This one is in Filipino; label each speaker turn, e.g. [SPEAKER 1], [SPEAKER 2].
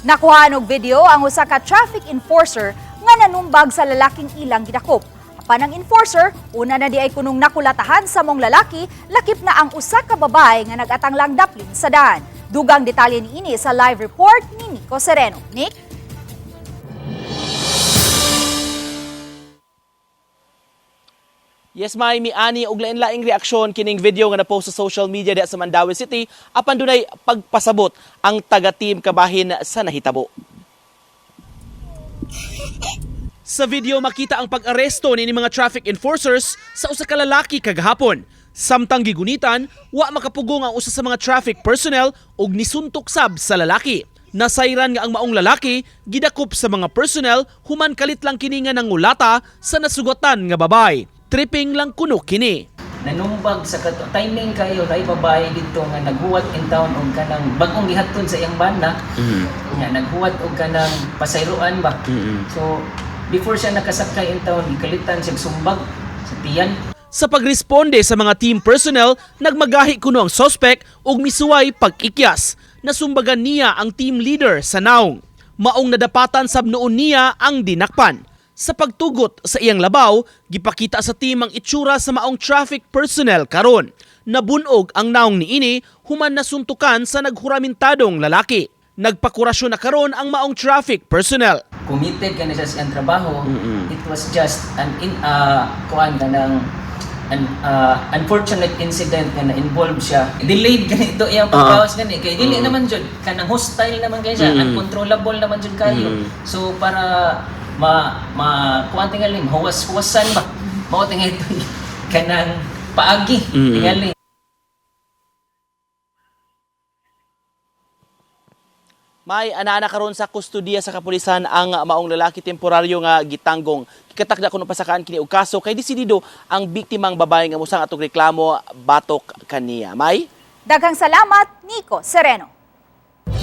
[SPEAKER 1] Nakuha og video ang usa ka traffic enforcer nga nanumbag sa lalaking ilang gidakop. Apan ang enforcer, una na di ay kunong nakulatahan sa mong lalaki, lakip na ang usa ka babay nga nagatang lang daplin sa daan. Dugang detalye niini sa live report ni Nico Sereno. Nick?
[SPEAKER 2] Yes, may miani og lain-laing reaksyon kining video nga na-post sa social media diha sa Mandaue City apan dunay pagpasabot ang taga-team kabahin sa nahitabo. Sa video makita ang pag-aresto ni mga traffic enforcers sa usa ka lalaki kagahapon. Samtang gigunitan, wa makapugong ang usa sa mga traffic personnel ug nisuntok sab sa lalaki. Nasayran nga ang maong lalaki gidakop sa mga personnel human kalit lang kini nga nangulata sa nasugatan nga babay. Tripping lang kuno kini.
[SPEAKER 3] Nanumbag sa timing kayo kay babae dito nga naghuwat in town og kanang bag-ong gihatod sa iyang banda. Nga naghuwat og kanang pasayroan ba. So before siya nakasakay in town, gikalitan siya sumbag sa tiyan.
[SPEAKER 2] Sa pagresponde sa mga team personnel, nagmagahi kuno ang suspect ug misuway pag-ikyas. Nasumbagan niya ang team leader sa naong. Maong nadapatan sab noon niya ang dinakpan. Sa pagtugot sa iyang labaw, gipakita sa team ang itsura sa maong traffic personnel karon. Nabunog ang naong niini human nasuntukan sa naghuramentadong lalaki. Nagpakurasyon na karon ang maong traffic personnel.
[SPEAKER 3] Committed ka na siya sa iyang trabaho. It was just an unfortunate incident nga na-involve siya. Delayed ganito iyang pagkawas gani kay dili naman jud kanang hostile naman kay siya, uncontrollable naman jud kayo. So para kuan tingali huwas-huwasan ba mao tingali kanang paagi tingali.
[SPEAKER 2] May ana karon sa kustudiya sa kapulisan ang maong lalaki temporaryo nga gitanggong. Kikatakda kuno pasakaan kini og kaso kay desidido ang biktimang babae nga musang atong reklamo batok kaniya. May
[SPEAKER 1] Daghang salamat, Nico Sereno.